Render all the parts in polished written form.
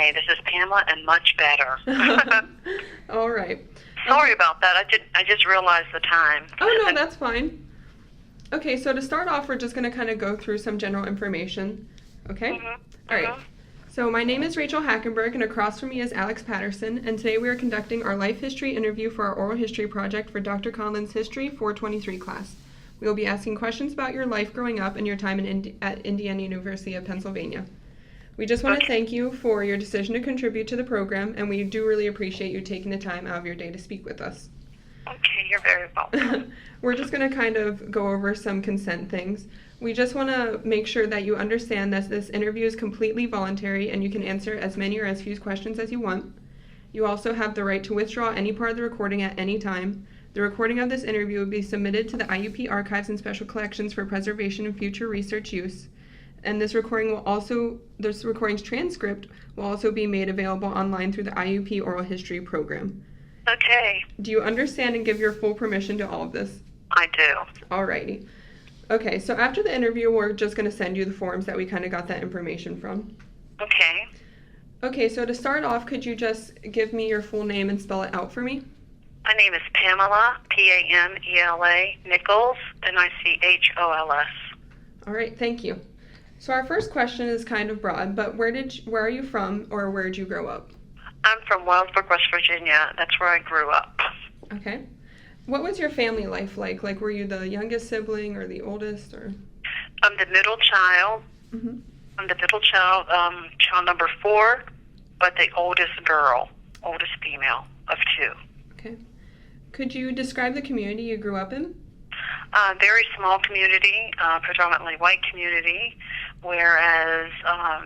okay. This is Pamela and much better. All right. Sorry about that. I just realized the time. Oh, no, that's fine. Okay, so to start off, we're just going to kind of go through some general information. Okay? Mm-hmm. All right. So my name is Rachel Hackenberg, and across from me is Alex Patterson, and today we are conducting our life history interview for our oral history project for Dr. Conlon's History 423 class. We will be asking questions about your life growing up and your time at Indiana University of Pennsylvania. We just want to thank you for your decision to contribute to the program, and we do really appreciate you taking the time out of your day to speak with us. Okay, you're very welcome. We're just going to kind of go over some consent things. We just want to make sure that you understand that this interview is completely voluntary and you can answer as many or as few questions as you want. You also have the right to withdraw any part of the recording at any time. The recording of this interview will be submitted to the IUP archives and special collections for preservation and future research use. And this recording's transcript will also be made available online through the IUP Oral History program. Okay. Do you understand and give your full permission to all of this? I do. Alrighty. Okay, so after the interview, we're just going to send you the forms that we kind of got that information from. Okay. Okay, so to start off, could you just give me your full name and spell it out for me? My name is Pamela, Pamela, Nichols, Nichols. All right, thank you. So our first question is kind of broad, but where are you from, or where did you grow up? I'm from Wellsburg, West Virginia. That's where I grew up. Okay. What was your family life like? Like, were you the youngest sibling or the oldest, or? I'm the middle child. Mm-hmm. I'm the middle child, child number 4, but the oldest female of 2. Okay. Could you describe the community you grew up in? Very small community, predominantly white community, whereas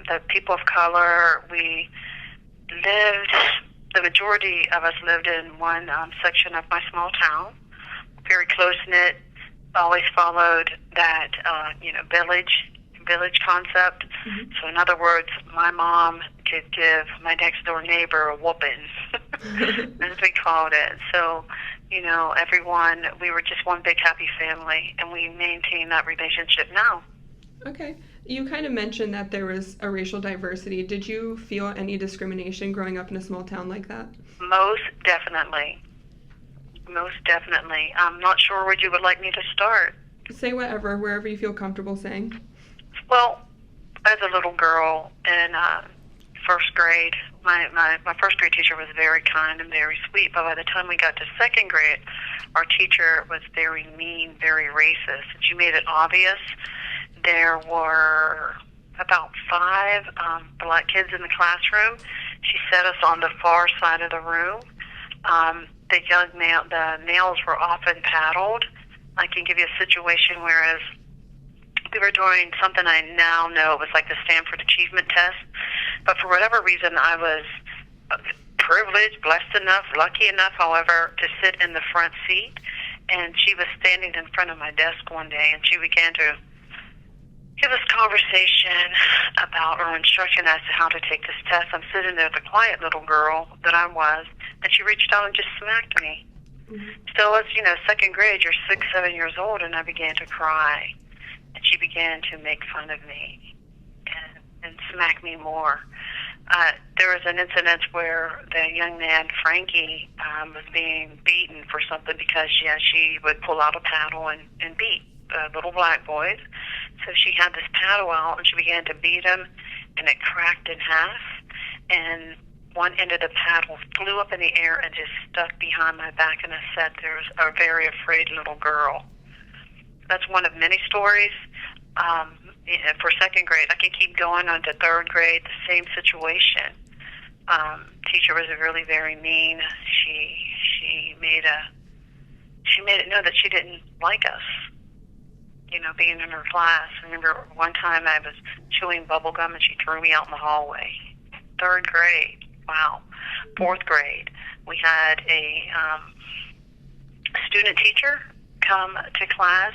the people of color, the majority of us lived in one section of my small town, very close-knit, always followed that, village concept. Mm-hmm. So in other words, my mom could give my next-door neighbor a whooping, as we called it. So, everyone, we were just one big happy family, and we maintain that relationship now. Okay. You kind of mentioned that there was a racial diversity. Did you feel any discrimination growing up in a small town like that? Most definitely. I'm not sure where you would like me to start. Say wherever you feel comfortable saying. Well, as a little girl in first grade, my first grade teacher was very kind and very sweet, but by the time we got to second grade, our teacher was very mean, very racist, and she made it obvious. There were about 5 black kids in the classroom. She set us on the far side of the room. The males were often paddled. I can give you a situation whereas we were doing something I now know was like the Stanford Achievement Test, but for whatever reason I was privileged, blessed enough, lucky enough, however, to sit in the front seat, and she was standing in front of my desk one day, and she began to give us conversation about or instruction as to how to take this test. I'm sitting there, the quiet little girl that I was, and she reached out and just smacked me. Mm-hmm. So as second grade, you're 6, 7 years old, and I began to cry. And she began to make fun of me and smack me more. There was an incident where the young man, Frankie, was being beaten for something because she would pull out a paddle and beat little black boys. So she had this paddle out, and she began to beat him, and it cracked in half, and one end of the paddle flew up in the air and just stuck behind my back, and I sat there as a very afraid little girl. That's one of many stories. For second grade, I can keep going on to third grade, the same situation. Teacher was really very mean. She made it known that she didn't like us, being in her class. I remember one time I was chewing bubble gum and she threw me out in the hallway. Third grade, wow. Fourth grade, we had a student teacher come to class,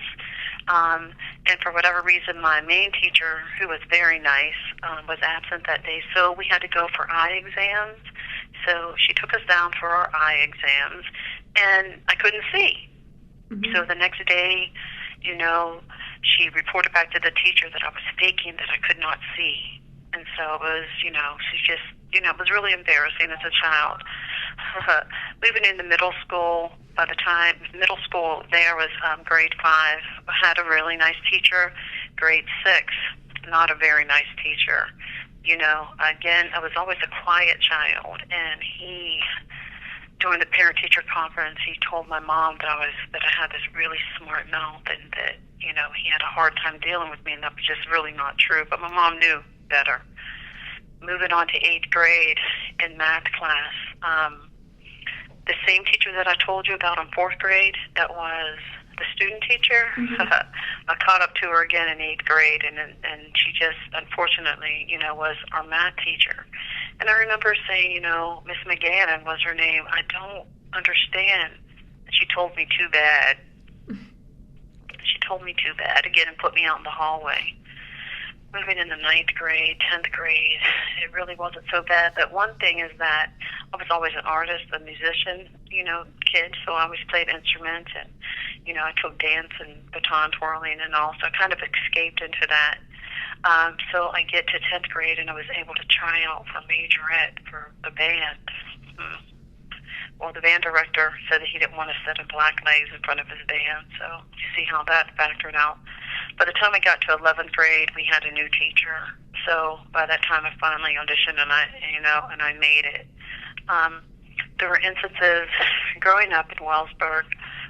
and for whatever reason, my main teacher, who was very nice, was absent that day, so we had to go for eye exams. So she took us down for our eye exams, and I couldn't see. Mm-hmm. So the next day, she reported back to the teacher that I was faking, that I could not see. And so it was, she just It was really embarrassing as a child. Moving into middle school, by the time middle school there was grade 5, I had a really nice teacher. Grade 6, not a very nice teacher. Again, I was always a quiet child, and during the parent-teacher conference, he told my mom that I had this really smart mouth, and that he had a hard time dealing with me, and that was just really not true. But my mom knew better. Moving on to 8th grade in math class, the same teacher that I told you about in 4th grade, that was the student teacher. I caught up to her again in 8th grade, and she just, unfortunately, was our math teacher. And I remember saying, Miss McGannon was her name. I don't understand. And she told me too bad. She told me too bad again and put me out in the hallway. Moving into 9th grade, 10th grade, it really wasn't so bad. But one thing is that I was always an artist, a musician, kid, so I always played instruments, and, I took dance and baton twirling and all, so I kind of escaped into that. So I get to 10th grade, and I was able to try out for majorette for the band. Well, the band director said that he didn't want to sit in black legs in front of his band, so you see how that factored out. By the time I got to 11th grade, we had a new teacher. So by that time, I finally auditioned, and I made it. There were instances growing up in Wellsburg,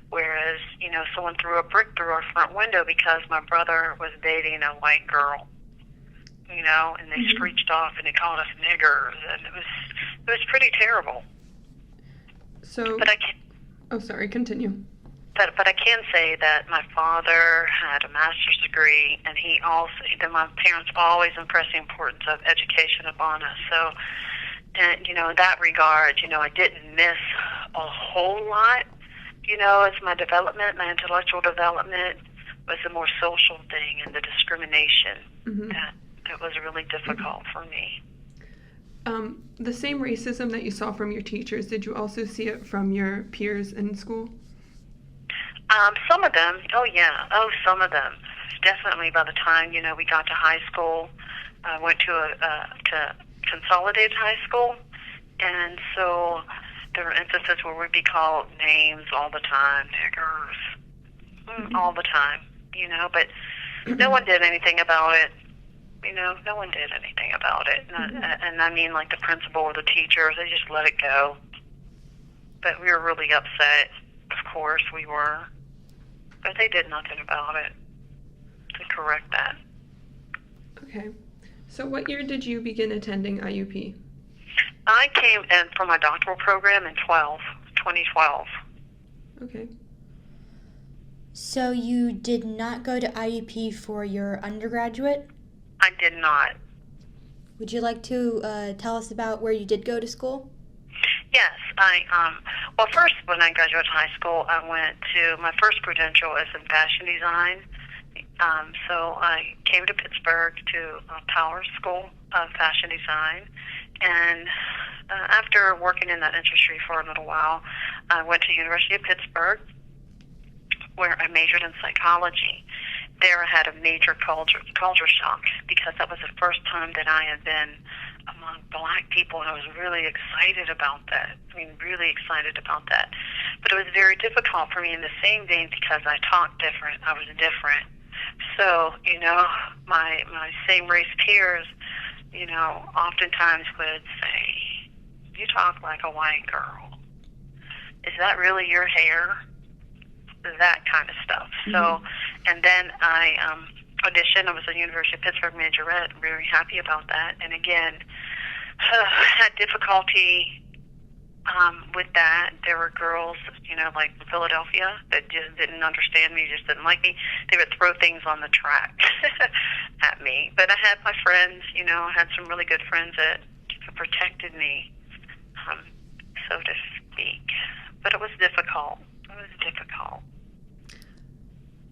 whereas someone threw a brick through our front window because my brother was dating a white girl. And they screeched off, and they called us niggers, and it was pretty terrible. So, but I can't. Oh, sorry. Continue. But I can say that my father had a master's degree, and my parents always impressed the importance of education upon us. So, and in that regard, I didn't miss a whole lot. As my development, my intellectual development was the more social thing, and the discrimination that was really difficult for me. The same racism that you saw from your teachers, did you also see it from your peers in school? Some of them, some of them. Definitely by the time, we got to high school, I went to consolidated high school, and so there were instances where we'd be called names all the time, niggers, all the time, but no one did anything about it. No one did anything about it. And I mean, like the principal or the teachers, they just let it go. But we were really upset. Of course we were. But they did nothing about it to correct that. Okay. So what year did you begin attending IUP? I came in for my doctoral program in 2012. Okay. So you did not go to IUP for your undergraduate? I did not. Would you like to tell us about where you did go to school? Yes, first when I graduated high school, I went to, my first credential is in fashion design. So I came to Pittsburgh to Power School of Fashion Design, and after working in that industry for a little while, I went to University of Pittsburgh, where I majored in psychology. There I had a major culture shock, because that was the first time that I had been among black people, and I was really excited about that. Really excited about that. But it was very difficult for me in the same vein because I talked different. I was different. So, my same race peers, oftentimes would say, "You talk like a white girl. Is that really your hair?" That kind of stuff. So, and then I auditioned. I was at the University of Pittsburgh majorette. Very happy about that. And again, had difficulty with that. There were girls, like in Philadelphia, that just didn't understand me, just didn't like me. They would throw things on the track at me. But I had my friends, I had some really good friends that protected me, so to speak. But it was difficult.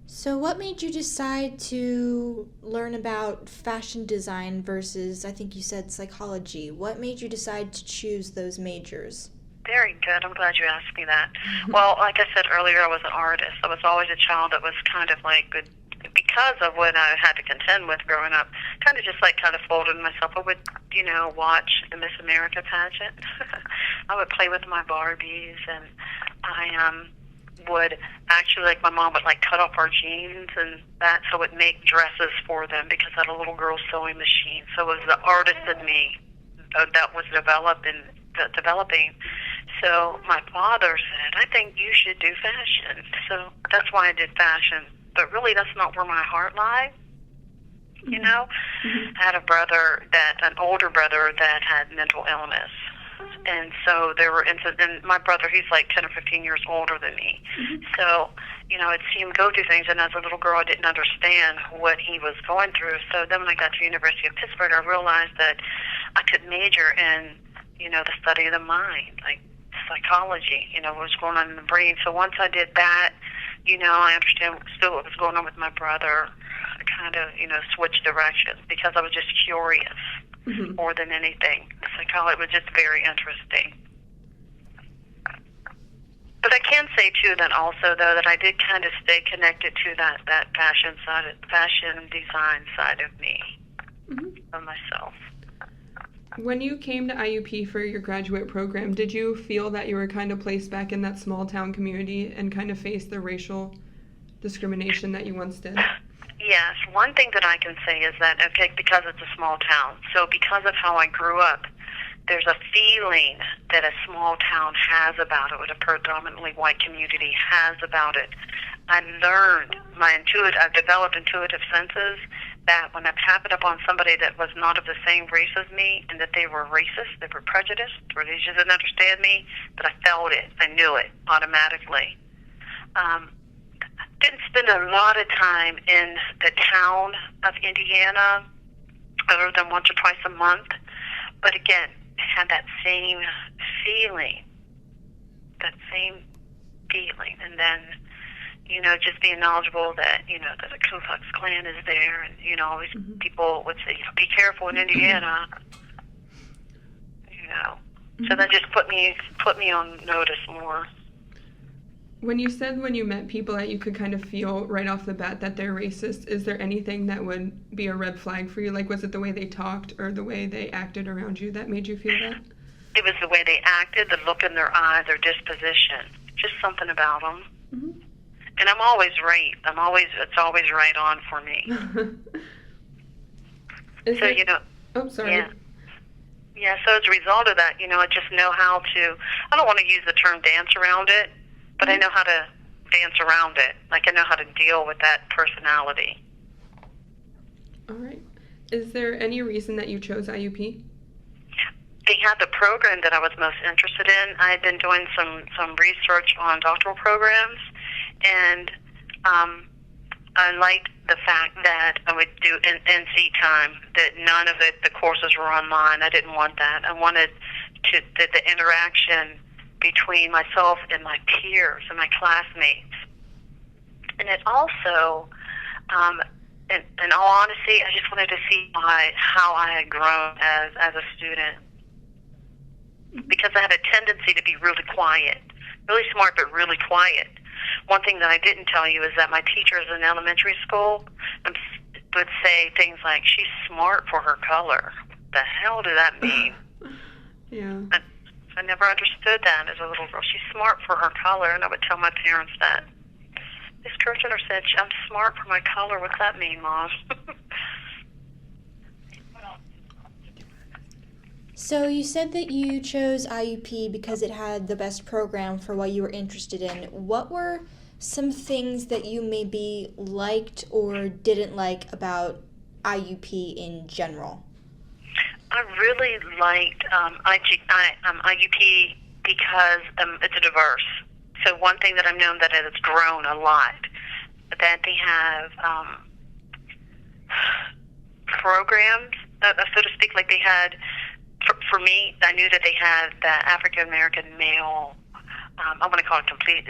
So what made you decide to learn about fashion design versus, I think you said, psychology? What made you decide to choose those majors? Very good. I'm glad you asked me that. Well, like I said earlier, I was an artist. I was always a child that was kind of like good, because of what I had to contend with growing up, kind of just like kind of folded myself. I would, watch the Miss America pageant. I would play with my Barbies, and I would actually, like, my mom would like cut off our jeans and that, so I would make dresses for them because I had a little girl sewing machine. So it was the artist in me that was developing. So my father said, I think you should do fashion. So that's why I did fashion. But really, that's not where my heart lies. I had an older brother that had mental illness. And so there were incidents, and my brother, he's like 10 or 15 years older than me. So, I'd see him go through things, and as a little girl, I didn't understand what he was going through. So then when I got to the University of Pittsburgh, I realized that I could major in, the study of the mind, like psychology, what was going on in the brain. So once I did that, I understand still what was going on with my brother. I kind of, switched directions because I was just curious more than anything. Psychology was just very interesting. But I can say, too, that also, though, that I did kind of stay connected to that fashion design side of me, of myself. When you came to IUP for your graduate program, did you feel that you were kind of placed back in that small town community and kind of faced the racial discrimination that you once did? Yes. One thing that I can say is that, okay, because it's a small town, so because of how I grew up, there's a feeling that a small town has about it, what a predominantly white community has about it. I learned I've developed intuitive senses that when I've happened upon somebody that was not of the same race as me and that they were racist, they were prejudiced, or they just didn't understand me, but I felt it. I knew it automatically. Didn't spend a lot of time in the town of Indiana other than once or twice a month, but again, had that same feeling, and then, just being knowledgeable that, that the Ku Klux Klan is there, and, always people would say, be careful in Indiana, so that just put me on notice more. When you said when you met people that you could kind of feel right off the bat that they're racist, is there anything that would be a red flag for you? Like, was it the way they talked or the way they acted around you that made you feel that? It was the way they acted, the look in their eye, their disposition, just something about them. And I'm always right. It's always right on for me. Oh, sorry. Yeah, so as a result of that, I just know how to, I don't want to use the term dance around it, but I know how to dance around it. Like, I know how to deal with that personality. All right. Is there any reason that you chose IUP? They had the program that I was most interested in. I had been doing some research on doctoral programs, and I liked the fact that I would do NC time, that none of the courses were online. I didn't want that. I wanted the interaction between myself and my peers and my classmates. And it also, in all honesty, I just wanted to see how I had grown as a student. Because I had a tendency to be really quiet, really smart, but really quiet. One thing that I didn't tell you is that my teachers in elementary school would say things like, she's smart for her color. The hell did that mean? Yeah. I never understood that as a little girl. She's smart for her color, and I would tell my parents that. This Kirchner said, I'm smart for my color. What's that mean, Mom? So you said that you chose IUP because it had the best program for what you were interested in. What were some things that you maybe liked or didn't like about IUP in general? I really liked IUP because it's diverse. So one thing that I've known that it's grown a lot, that they have programs, so to speak, like they had. For me, I knew that they had the African American male, I want to call it complete,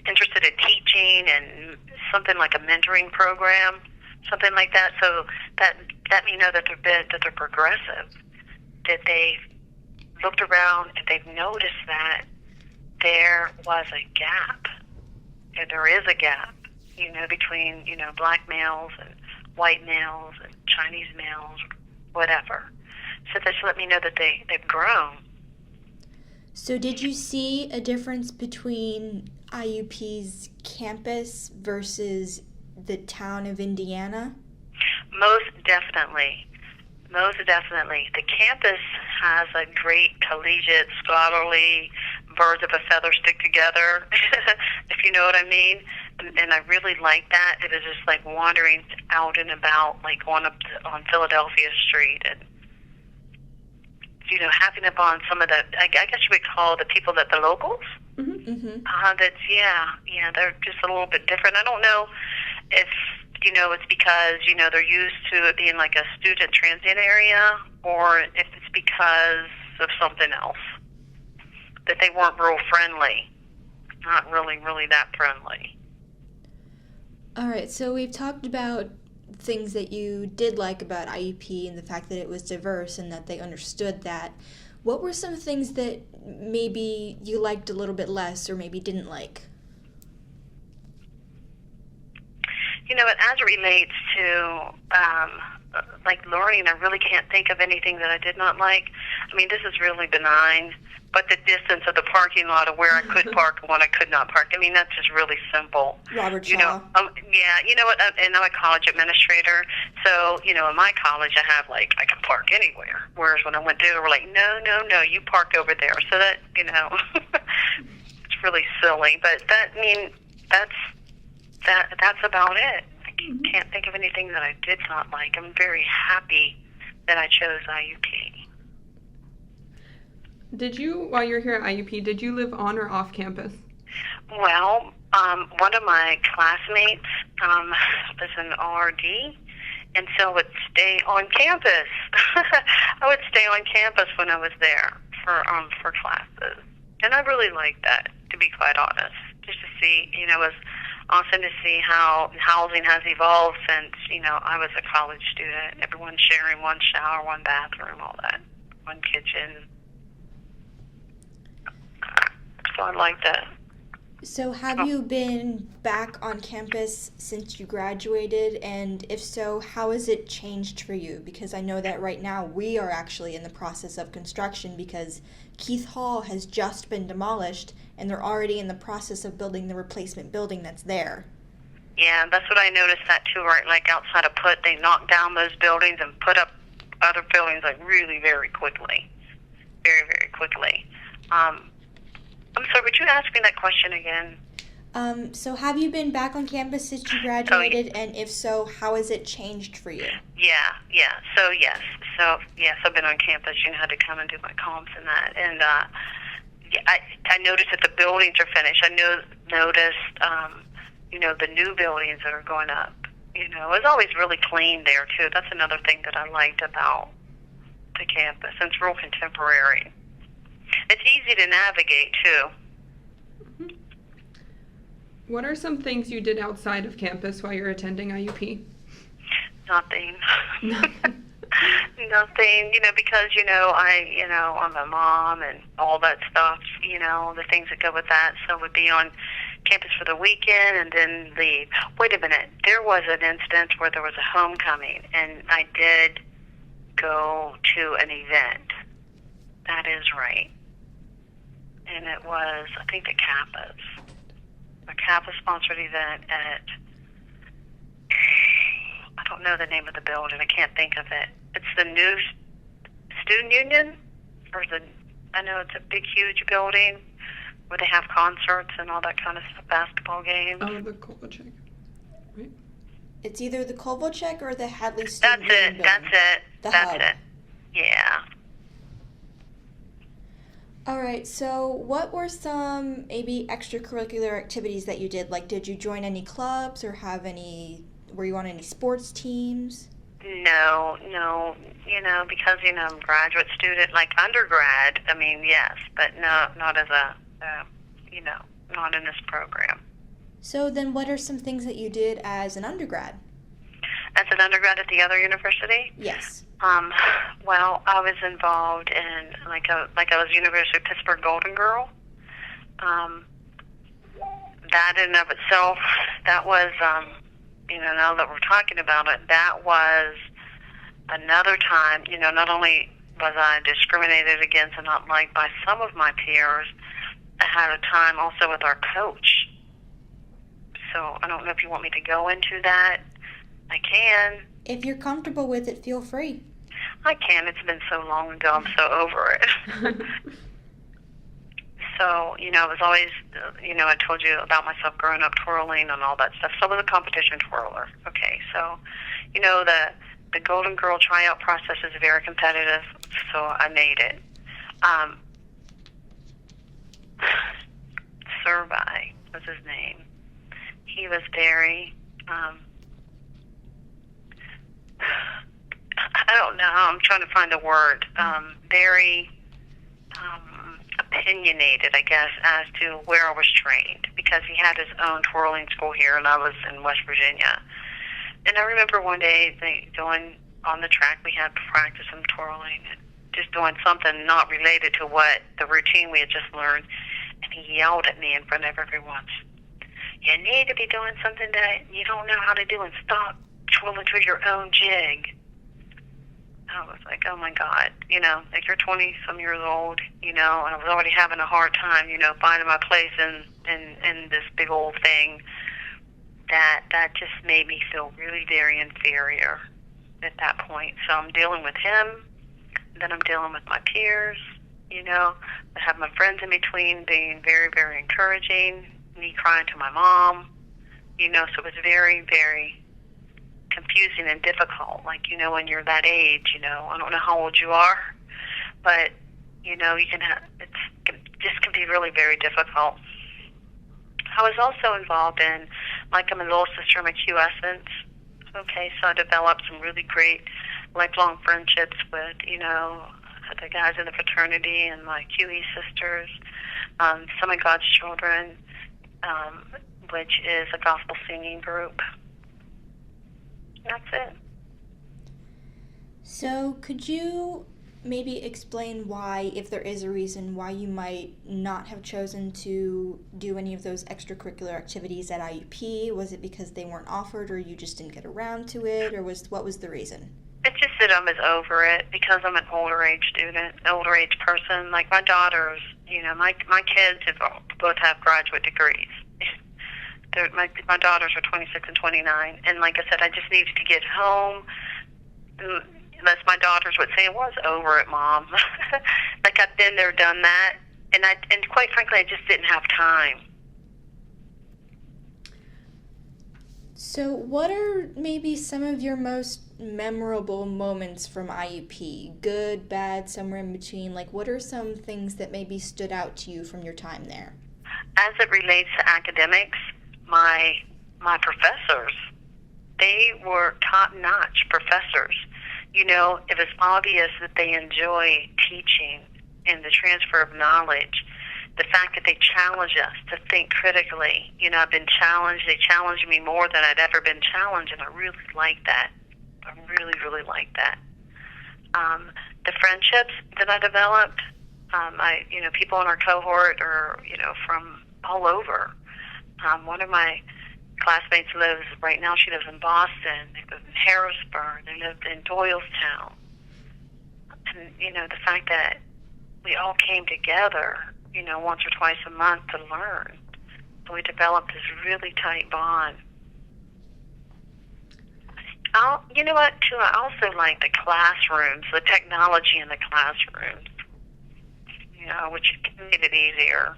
interested in teaching and something like a mentoring program, something like that. So that let me know that they're progressive, that they've looked around and they've noticed that there was a gap, and there is a gap, between black males and white males and Chinese males, whatever. So this let me know that they've grown. So did you see a difference between IUP's campus versus the town of Indiana? Most definitely. Most definitely. The campus has a great collegiate, scholarly, birds of a feather stick together, if you know what I mean. And I really like that. It was just like wandering out and about, like going up on Philadelphia Street and, you know, happening upon some of the, I guess you would call the people that the locals. Mm-hmm. Mm-hmm. That's, yeah, they're just a little bit different. I don't know if, you know, it's because, you know, they're used to it being like a student transient area, or if it's because of something else, that they weren't real friendly, not really that friendly. All right, so we've talked about things that you did like about IUP and the fact that it was diverse and that they understood that. What were some things that maybe you liked a little bit less or maybe didn't like? You know, as it relates to, like learning, I really can't think of anything that I did not like. I mean, this is really benign, but the distance of the parking lot of where I could park and when I could not park, I mean, that's just really simple. Robert Shaw. You know, yeah, you know what, and I'm a college administrator, so, you know, in my college I have, like, I can park anywhere, whereas when I went there, they were like, no, you park over there. So that, you know, it's really silly, but that, I mean, that's about it. I can't think of anything that I did not like. I'm very happy that I chose IUP. Did you, while you're here at IUP, did you live on or off campus? Well, one of my classmates was an RD, and so I would stay on campus. I would stay on campus when I was there for classes, and I really liked that, to be quite honest, just to see, you know, it was awesome to see how housing has evolved since, you know, I was a college student. Everyone sharing one shower, one bathroom, all that, one kitchen. So I like that. So have you been back on campus since you graduated? And if so, how has it changed for you? Because I know that right now we are actually in the process of construction because Keith Hall has just been demolished and they're already in the process of building the replacement building that's there. Yeah, that's what I noticed that too, right? Like outside of Put, they knocked down those buildings and put up other buildings like really very quickly. Very, very quickly. I'm sorry, would you ask me that question again? So have you been back on campus since you graduated, and if so, how has it changed for you? Yeah. So yes, I've been on campus. You know, had to come and do my comps and that, and I noticed that the buildings are finished. I noticed, you know, the new buildings that are going up. You know, it was always really clean there too. That's another thing that I liked about the campus. And it's real contemporary. It's easy to navigate, too. What are some things you did outside of campus while you're attending IUP? Nothing. Nothing, you know, because, I'm a mom and all that stuff, you know, the things that go with that. So I would be on campus for the weekend and then leave. Wait a minute. There was an instance where there was a homecoming, and I did go to an event. That is right. And it was, I think, the Kappas. A Kappa-sponsored event at, I don't know the name of the building. I can't think of it. It's the new student union? I know it's a big, huge building where they have concerts and all that kind of stuff, basketball games. Oh, the Kovalchik, right? It's either the Kovalchik or the Hadley Student Union building. That's it. Yeah. All right, so what were some maybe extracurricular activities that you did? Like, did you join any clubs or were you on any sports teams? No, you know, because, you know, I'm a graduate student, like undergrad, I mean, yes, but no, not as not in this program. So then what are some things that you did as an undergrad? As an undergrad at the other university? Yes. Well, I was involved in, like I was University of Pittsburgh Golden Girl. That in and of itself, that was now that we're talking about it, that was another time, not only was I discriminated against and not liked by some of my peers, I had a time also with our coach. So I don't know if you want me to go into that. I can. If you're comfortable with it, feel free. I can. It's been so long ago. I'm so over it. So, I was always, I told you about myself growing up twirling and all that stuff. So I was a competition twirler. Okay, so, the Golden Girl tryout process is very competitive, so I made it. Survey was his name. He was very, I don't know, I'm trying to find the word, very opinionated, I guess, as to where I was trained, because he had his own twirling school here, and I was in West Virginia. And I remember one day doing on the track, we had practice some twirling, and just doing something not related to what the routine we had just learned, and he yelled at me in front of everyone. You need to be doing something that you don't know how to do, and stop twirling to your own jig. I was like, oh my God, like you're 20-some years old, and I was already having a hard time, finding my place in this big old thing. That just made me feel really very inferior at that point. So I'm dealing with him, then I'm dealing with my peers, I have my friends in between being very, very encouraging, me crying to my mom, so it was very, very confusing and difficult. Like, when you're that age, I don't know how old you are, but, you can have, just can be really very difficult. I was also involved in, like, I'm a little sister in my QSence. Okay, so I developed some really great lifelong friendships with, the guys in the fraternity and my QE sisters, some of God's Children, which is a gospel singing group. That's it. So could you maybe explain why, if there is a reason, why you might not have chosen to do any of those extracurricular activities at IUP? Was it because they weren't offered, or you just didn't get around to it, or what was the reason? It's just that I was over it because I'm an older age student, older age person. Like my daughters, my kids both have graduate degrees. My daughters are 26 and 29, and like I said, I just needed to get home. As my daughters would say, I was over it, Mom. Like I've been there, done that, and quite frankly, I just didn't have time. So what are maybe some of your most memorable moments from IUP? Good, bad, somewhere in between? Like, what are some things that maybe stood out to you from your time there? As it relates to academics, my professors, they were top-notch professors. It was obvious that they enjoy teaching and the transfer of knowledge. The fact that they challenge us to think critically. I've been challenged. They challenged me more than I'd ever been challenged, and I really like that. I really, really like that. The friendships that I developed, people in our cohort are, from all over. One of my classmates right now she lives in Boston. They live in Harrisburg. They lived in Doylestown. And, the fact that we all came together, once or twice a month to learn. So we developed this really tight bond. You know what, too? I also like the classrooms, the technology in the classrooms, which made it easier.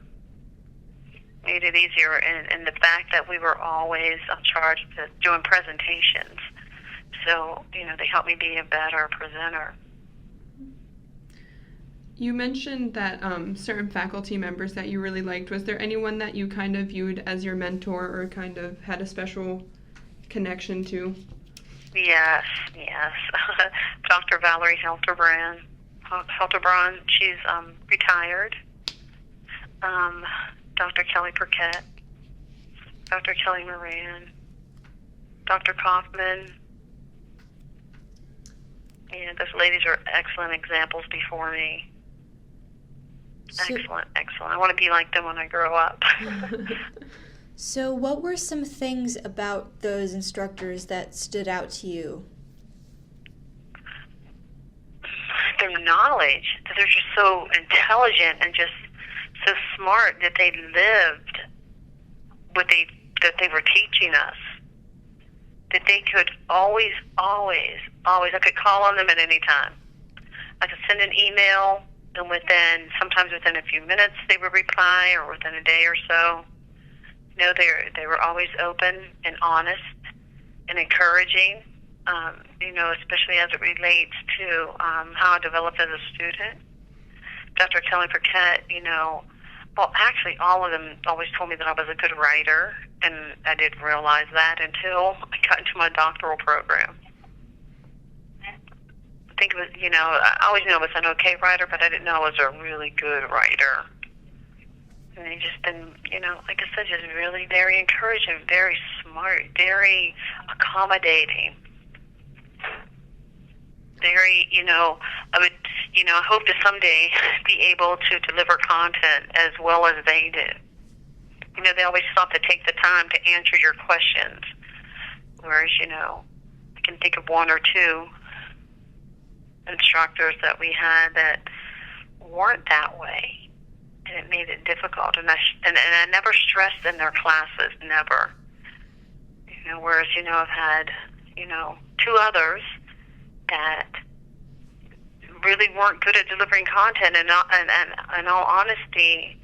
And the fact that we were always charged with doing presentations. So, they helped me be a better presenter. You mentioned that certain faculty members that you really liked. Was there anyone that you kind of viewed as your mentor or kind of had a special connection to? Yes. Dr. Valerie Helterbrand, she's retired. Dr. Kelly Burkett, Dr. Kelly Moran, Dr. Kaufman. Those ladies are excellent examples before me. Excellent. I want to be like them when I grow up. So what were some things about those instructors that stood out to you? Their knowledge, that they're just so intelligent and just so smart that they lived that they were teaching us. That they could always, I could call on them at any time. I could send an email, and sometimes within a few minutes, they would reply, or within a day or so. You know, they were always open and honest and encouraging. You know, especially as it relates to how I developed as a student. Dr. Kelly Burkett, you know, well, actually, all of them always told me that I was a good writer, and I didn't realize that until I got into my doctoral program. I think it was, you know, I always knew I was an okay writer, but I didn't know I was a really good writer. And they just been, you know, like I said, just really very encouraging, very smart, very accommodating. Very, you know, I hope to someday be able to deliver content as well as they did. You know, they always stop to take the time to answer your questions. Whereas, you know, I can think of one or two instructors that we had that weren't that way. And it made it difficult. And I never stressed in their classes, never. You know, whereas, you know, I've had, you know, two others that really weren't good at delivering content, and in all honesty,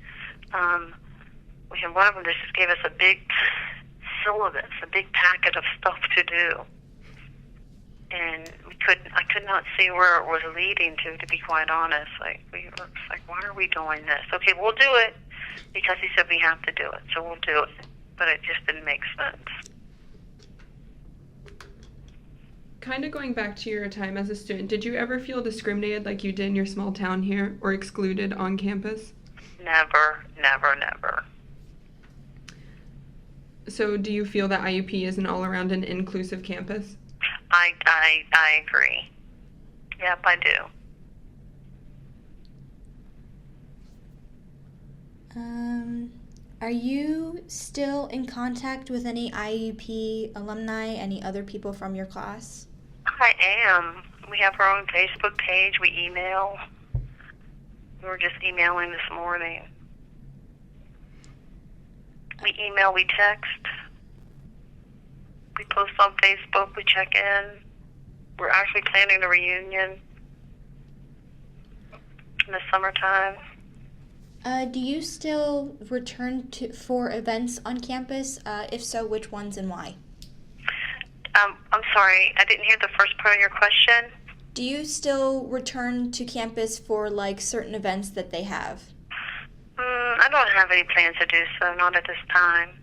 we had one of them that just gave us a big syllabus, a big packet of stuff to do, and I could not see where it was leading to be quite honest. We were like, why are we doing this? Okay, we'll do it because he said we have to do it, so we'll do it, but it just didn't make sense. Kind of going back to your time as a student, did you ever feel discriminated like you did in your small town here, or excluded on campus? Never. So do you feel that IUP is an all-around and inclusive campus? I agree. Yep, I do. Are you still in contact with any IUP alumni, any other people from your class? I am. We have our own Facebook page. We email. We were just emailing this morning. We email, we text. We post on Facebook, we check in. We're actually planning a reunion in the summertime. Do you still return for events on campus? If so, which ones and why? I'm sorry, I didn't hear the first part of your question. Do you still return to campus for like certain events that they have? I don't have any plans to do so, not at this time.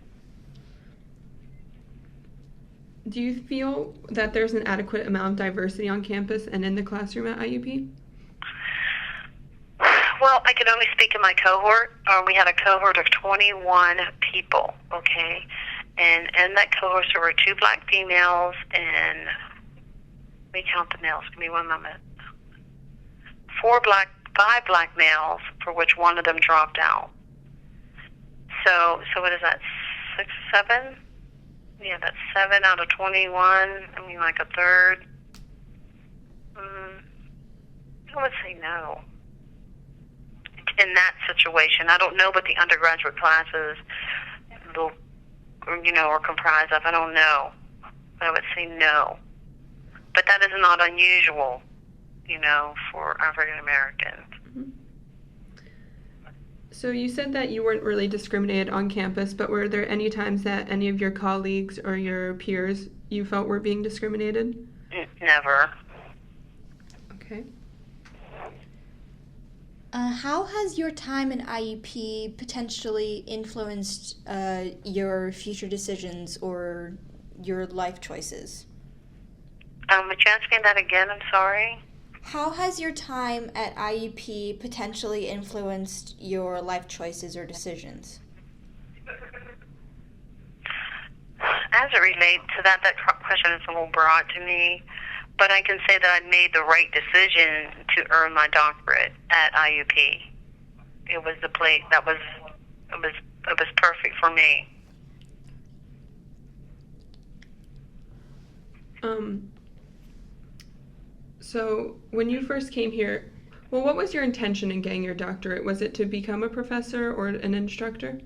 Do you feel that there's an adequate amount of diversity on campus and in the classroom at IUP? Well, I can only speak in my cohort. We had a cohort of 21 people, okay? And in that cohort, there were 2 black females and, let me count the males, give me one moment. 5 black males, for which one of them dropped out. So what is that, 6, 7? Yeah, that's 7 out of 21. I mean, like a third. I would say no. In that situation, I don't know what the undergraduate classes will, are comprised of. I don't know. But I would say no. But that is not unusual, for African Americans. Mm-hmm. So you said that you weren't really discriminated on campus, but were there any times that any of your colleagues or your peers you felt were being discriminated? Never. Okay. How has your time in IUP potentially influenced your future decisions or your life choices? Would you ask me that again? I'm sorry. How has your time at IUP potentially influenced your life choices or decisions? As it relates to that question is a little broad to me, but I can say that I made the right decision to earn my doctorate at IUP. It was the place it was perfect for me. So when you first came here, well, what was your intention in getting your doctorate? Was it to become a professor or an instructor?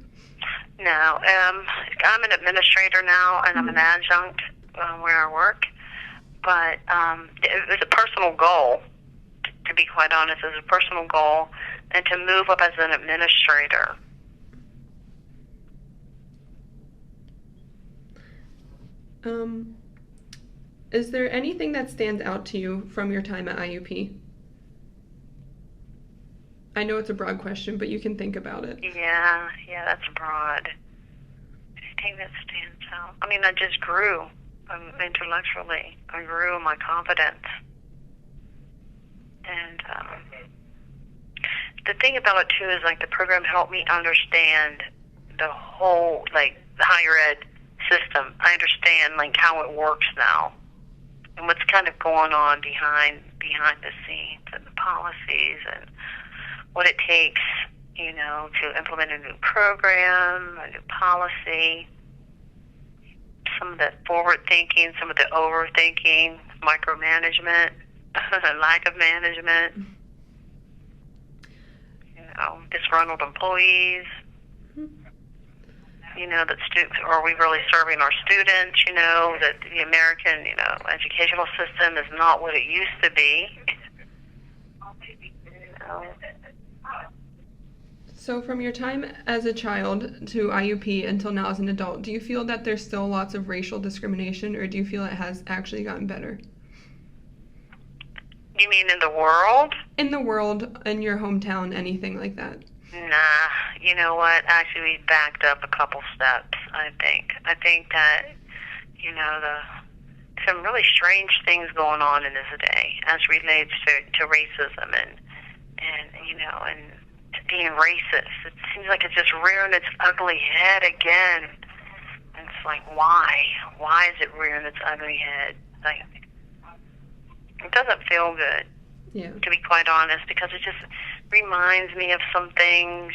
No, I'm an administrator now, and I'm an adjunct where I work. But it was a personal goal, to be quite honest. It was a personal goal, and to move up as an administrator. Is there anything that stands out to you from your time at IUP? I know it's a broad question, but you can think about it. Yeah, that's broad. Anything that stands out? I mean, I just grew intellectually. I grew in my confidence. And the thing about it, too, is, like, the program helped me understand the whole, like, the higher ed system. I understand, like, how it works now and what's kind of going on behind the scenes and the policies and what it takes, to implement a new program, a new policy, some of the forward thinking, some of the overthinking, micromanagement, lack of management, disgruntled employees, that are we really serving our students, that the American, educational system is not what it used to be. So from your time as a child to IUP until now as an adult, do you feel that there's still lots of racial discrimination, or do you feel it has actually gotten better? You mean in the world? In the world, in your hometown, anything like that? Nah, you know what? Actually, we backed up a couple steps, I think. I think that, some really strange things going on in this day as relates to racism and being racist. It seems like it's just rearing its ugly head again. And it's like, why? Why is it rearing its ugly head? Like, it doesn't feel good, to be quite honest, because it just reminds me of some things,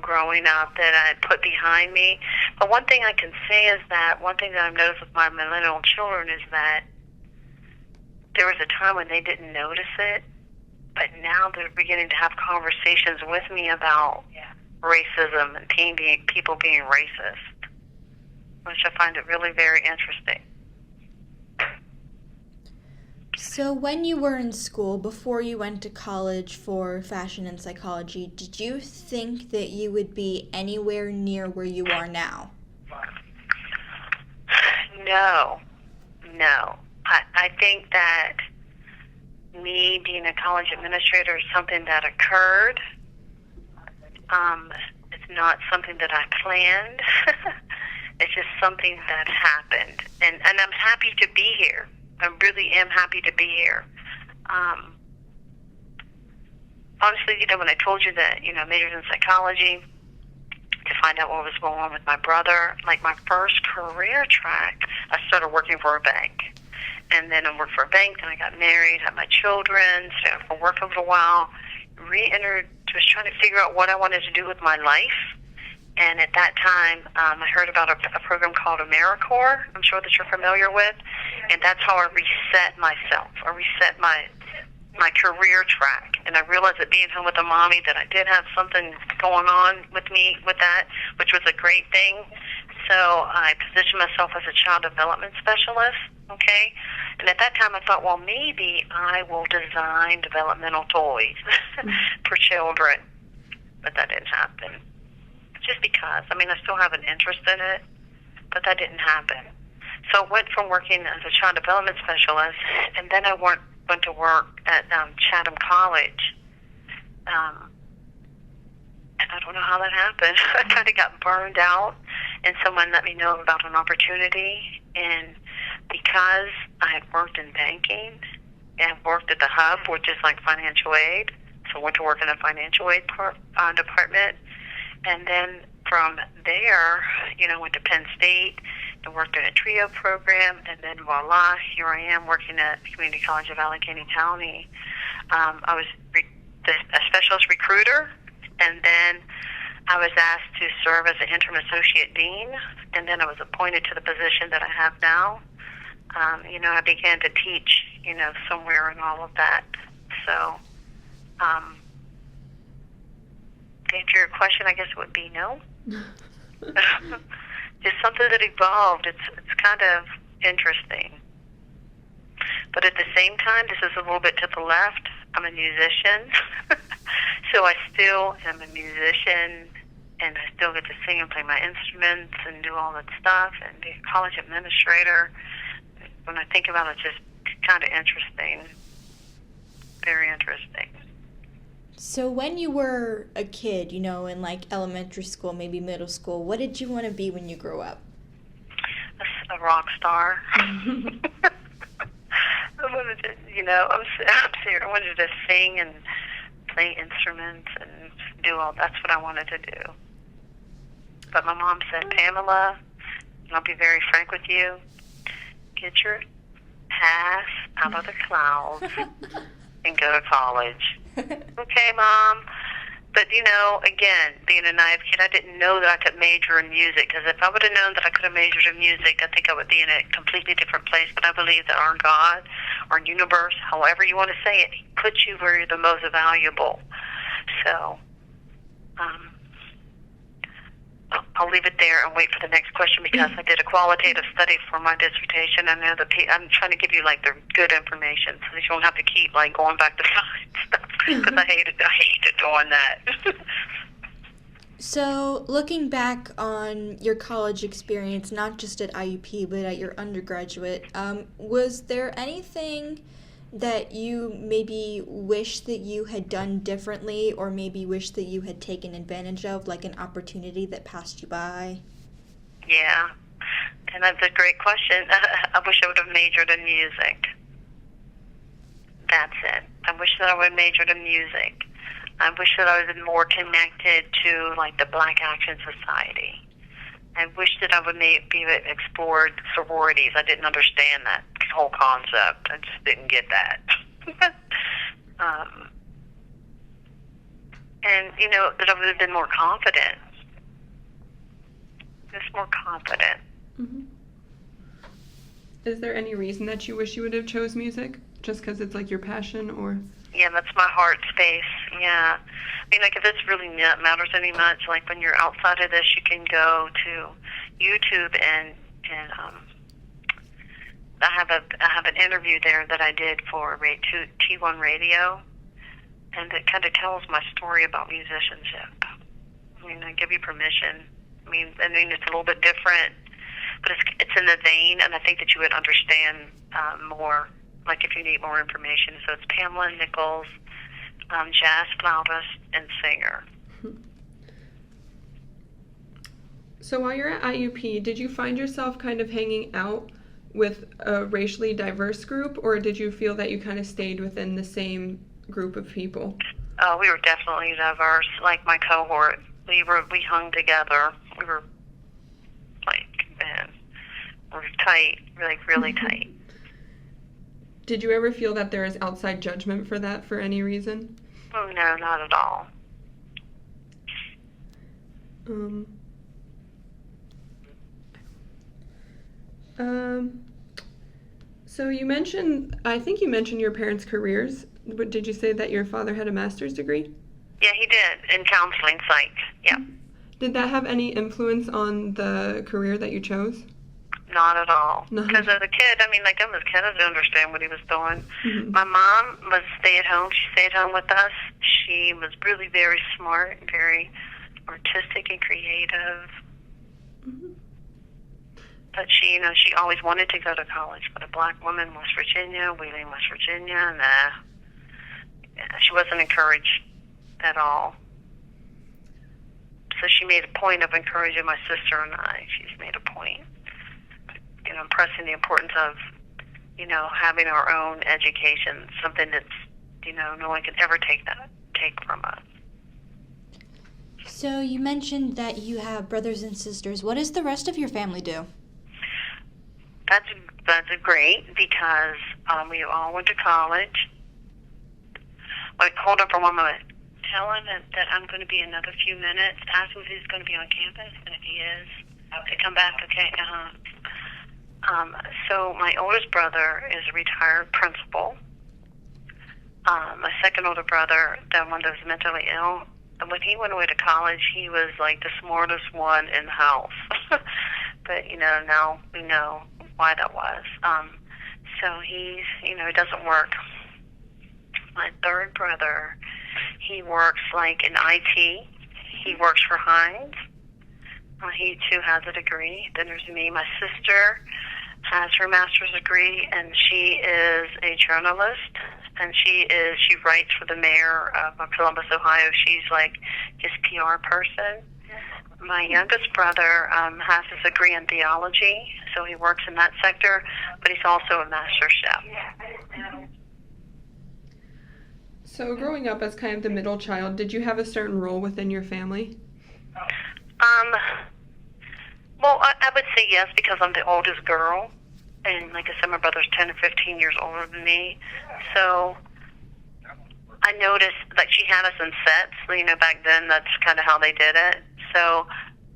growing up that I had put behind me. But one thing I can say is that one thing that I've noticed with my millennial children is that there was a time when they didn't notice it, but now they're beginning to have conversations with me about racism and people being racist, which I find it really very interesting. So when you were in school, before you went to college for fashion and psychology, did you think that you would be anywhere near where you are now? No. I think that me being a college administrator is something that occurred. It's not something that I planned. It's just something that happened. And I'm happy to be here. I really am happy to be here. Honestly, when I told you that, majored in psychology to find out what was going on with my brother, like my first career track, I started working for a bank. And then I worked for a bank, then I got married, had my children, stayed for work a little while, was trying to figure out what I wanted to do with my life. And at that time, I heard about a program called AmeriCorps, I'm sure that you're familiar with, and that's how I reset myself. I reset my career track, and I realized that being home with a mommy that I did have something going on with me with that, which was a great thing. So I positioned myself as a child development specialist, okay? And at that time I thought, well, maybe I will design developmental toys for children, but that didn't happen. Just because. I still have an interest in it, but that didn't happen. So I went from working as a child development specialist, and then I went to work at Chatham College. And I don't know how that happened. I kind of got burned out, and someone let me know about an opportunity. And because I had worked in banking and worked at the Hub, which is like financial aid, so I went to work in a financial aid department. And then from there, went to Penn State and worked in a TRIO program. And then voila, here I am working at Community College of Allegheny County. I was a specialist recruiter, and then I was asked to serve as an interim associate dean. And then I was appointed to the position that I have now. I began to teach, somewhere in all of that. So, to answer your question, I guess it would be no. Just something that evolved. It's kind of interesting. But at the same time, this is a little bit to the left. I'm a musician. So I still am a musician, and I still get to sing and play my instruments and do all that stuff and be a college administrator. When I think about it, it's just kind of interesting. Very interesting. So when you were a kid, in like elementary school, maybe middle school, what did you want to be when you grew up? A rock star. I wanted to, I'm serious. I wanted to sing and play instruments and do all. That's what I wanted to do. But my mom said, Pamela, and I'll be very frank with you, get your ass out of the clouds and go to college. Okay, Mom. But, again, being a naive kid, I didn't know that I could major in music, because if I would have known that I could have majored in music, I think I would be in a completely different place. But I believe that our God, our universe, however you want to say it, puts you where you're the most valuable. So, I'll leave it there and wait for the next question, because I did a qualitative study for my dissertation. I know I'm trying to give you like the good information so that you won't have to keep like going back to science stuff, because I hated doing that. So looking back on your college experience, not just at IUP but at your undergraduate, was there anything that you maybe wish that you had done differently, or maybe wish that you had taken advantage of, like an opportunity that passed you by? Yeah, and that's a great question. I wish I would have majored in music. That's it. I wish that I would have majored in music. I wish that I was more connected to like the Black Action Society. I wish that I would maybe explored sororities. I didn't understand that whole concept. I just didn't get that. And, that I would have been more confident. Just more confident. Mm-hmm. Is there any reason that you wish you would have chose music? Just because it's like your passion, or? Yeah, that's my heart space. Yeah. I mean, like, if this really matters any much, like when you're outside of this, you can go to YouTube and I have an interview there that I did for T1 Radio, and it kind of tells my story about musicianship. I mean, I give you permission. I mean, it's a little bit different, but it's in the vein, and I think that you would understand more, like if you need more information. So it's Pamela Nichols, jazz flautist and singer. So while you're at IUP, did you find yourself kind of hanging out with a racially diverse group, or did you feel that you kind of stayed within the same group of people? Oh, we were definitely diverse. Like my cohort, we hung together. We were we're tight, like really tight. Did you ever feel that there is outside judgment for that for any reason? Oh, no, not at all. So I think you mentioned your parents' careers. Did you say that your father had a master's degree? Yeah, he did, in counseling psych, yeah. Did that have any influence on the career that you chose? Not at all. No. Because as a kid, I mean, like I was a kid, I didn't understand what he was doing. Mm-hmm. My mom was stay-at-home. She stayed home with us. She was really very smart, very artistic and creative. Mm-hmm. But she always wanted to go to college. But a black woman in West Virginia, Wheeling, West Virginia, she wasn't encouraged at all. So she made a point of encouraging my sister and I. She's made a point, impressing the importance of, having our own education, something that's, no one can ever take from us. So you mentioned that you have brothers and sisters. What does the rest of your family do? That's great, because we all went to college. Wait, hold on for 1 moment. Tell him that I'm going to be another few minutes. Ask him if he's going to be on campus, and if he is, to come back, okay? So my oldest brother is a retired principal. My second older brother, the one that was mentally ill, when he went away to college, he was like the smartest one in the house. But, now we know why that was. So he's, it doesn't work. My third brother, he works like in IT. He works for Heinz. He too has a degree. Then there's me. My sister has her master's degree, and she is a journalist. And she writes for the mayor of Columbus, Ohio. She's like his PR person. My youngest brother has his degree in theology, so he works in that sector, but he's also a master chef. So growing up as kind of the middle child, did you have a certain role within your family? Well, I would say yes, because I'm the oldest girl. And like I said, my brother's 10 or 15 years older than me. So I noticed, like, she had us in sets. Back then, that's kind of how they did it. So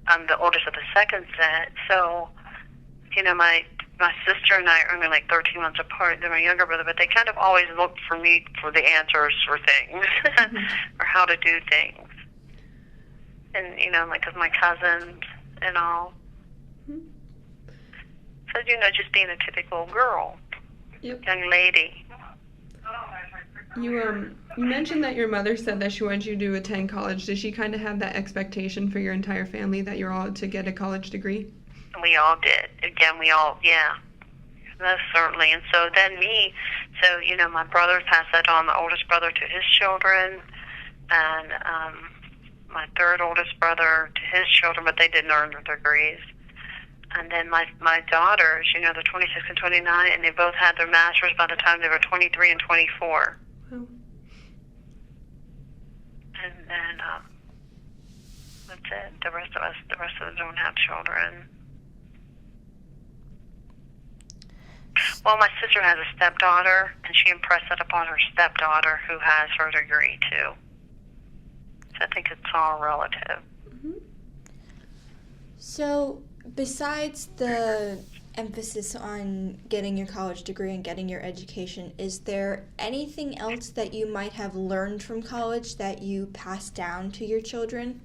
I'm the oldest of the second set. So, my sister and I are only like 13 months apart than my younger brother, but they kind of always looked for me for the answers for things or how to do things. And, like with my cousins and all. So, just being a typical girl, young lady. You mentioned that your mother said that she wanted you to attend college. Did she kind of have that expectation for your entire family that you're all to get a college degree? We all did. Again, yeah. Most certainly. And so then me, my brother passed that on, my oldest brother to his children, and my third oldest brother to his children, but they didn't earn their degrees. And then my daughters, they're 26 and 29, and they both had their masters by the time they were 23 and 24. Wow. And then that's it. The rest of them don't have children. Well, my sister has a stepdaughter, and she impressed that upon her stepdaughter, who has her degree too. So I think it's all relative. Mm-hmm. So, besides the emphasis on getting your college degree and getting your education, is there anything else that you might have learned from college that you pass down to your children?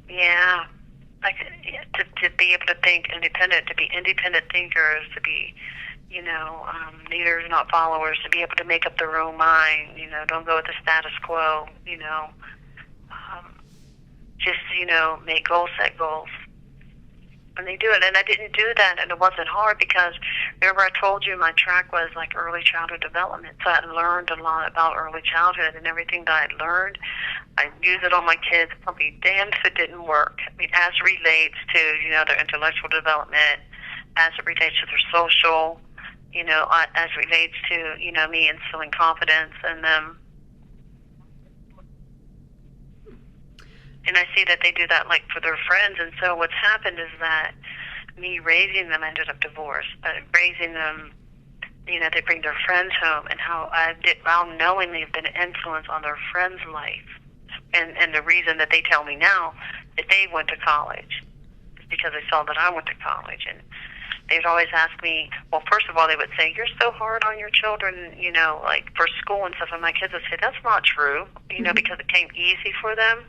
Yeah, like to be able to think independent, to be independent thinkers, to be, leaders, not followers, to be able to make up their own mind, don't go with the status quo, just, make goals, set goals. And they do it, and I didn't do that, and it wasn't hard because, remember I told you my track was like early childhood development, so I learned a lot about early childhood, and everything that I learned, I use it on my kids. I'll be damned if it didn't work. I mean, as it relates to, their intellectual development, as it relates to their social, as it relates to, me instilling confidence in them. And I see that they do that, like, for their friends. And so what's happened is that me raising them ended up divorced. Raising them, they bring their friends home, and how I'll knowingly have been an influence on their friends' life. And the reason that they tell me now that they went to college is because they saw that I went to college. And they'd always ask me, well, first of all, they would say, you're so hard on your children, like for school and stuff. And my kids would say, that's not true, because it came easy for them.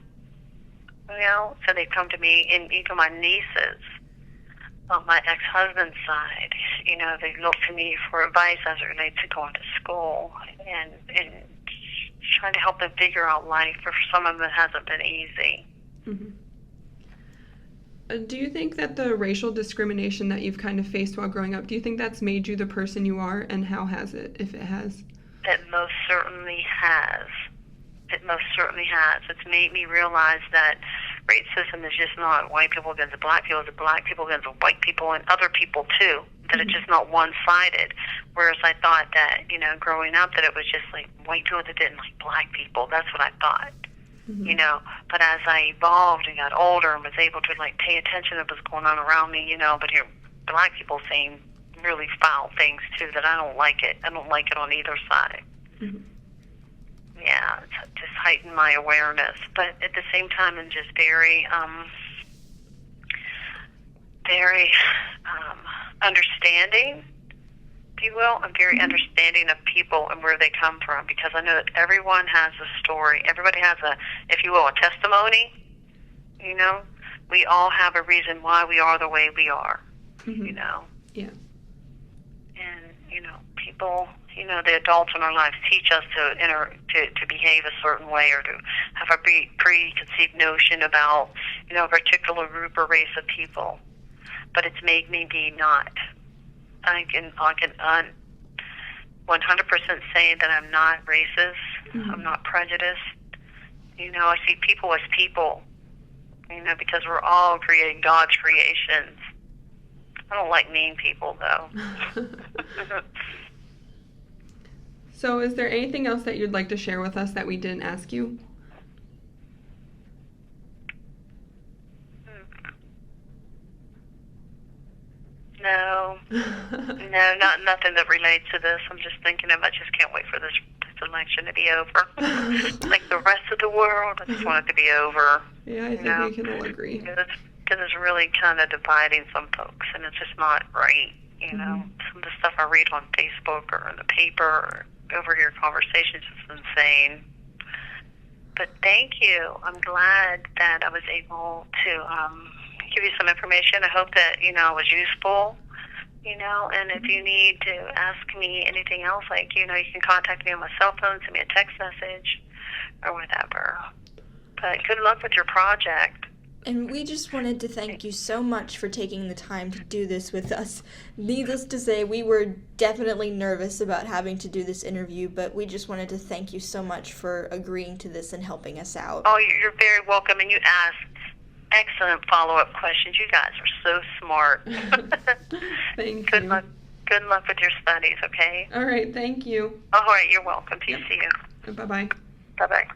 So they come to me, and even my nieces on my ex-husband's side, they look to me for advice as it relates to going to school and trying to help them figure out life. For some of them, it hasn't been easy. Mm-hmm. Do you think that the racial discrimination that you've kind of faced while growing up, do you think that's made you the person you are, and how has it, if it has? It most certainly has. It most certainly has. It's made me realize that racism is just not white people against black people, it's black people against white people and other people too. That it's just not one-sided. Whereas I thought that, growing up, that it was just like white people that didn't like black people. That's what I thought. Mm-hmm. But as I evolved and got older and was able to like pay attention to what was going on around me, but here black people saying really foul things too, that I don't like it. I don't like it on either side. Mm-hmm. Yeah, it's just heightened my awareness, but at the same time, I'm just very understanding, if you will. I'm very understanding of people and where they come from, because I know that everyone has a story. Everybody has a, if you will, a testimony. You know, we all have a reason why we are the way we are. Mm-hmm. You know. Yeah. And you know, people. You know, the adults in our lives teach us to behave a certain way, or to have a preconceived notion about, you know, a particular group or race of people. But it's made me be not. I can 100% say that I'm not racist. Mm-hmm. I'm not prejudiced. You know, I see people as people. You know, because we're all creating God's creations. I don't like mean people, though. So is there anything else that you'd like to share with us that we didn't ask you? No. No, nothing that relates to this. I'm just thinking I just can't wait for this election to be over. Like the rest of the world, I just want it to be over. Yeah, I think we can all agree. Because it's really kind of dividing some folks, and it's just not right. You know, some of the stuff I read on Facebook or in the paper or overhear conversations is insane. But thank you. I'm glad that I was able to give you some information. I hope that, you know, I was useful, you know, and if you need to ask me anything else, like, you know, you can contact me on my cell phone, send me a text message or whatever. But good luck with your project. And we just wanted to thank you so much for taking the time to do this with us. Needless to say, we were definitely nervous about having to do this interview, but we just wanted to thank you so much for agreeing to this and helping us out. Oh, you're very welcome, and you asked excellent follow-up questions. You guys are so smart. Thank you. Good luck with your studies, okay? All right, thank you. All right, you're welcome. See you. Bye-bye. Bye-bye.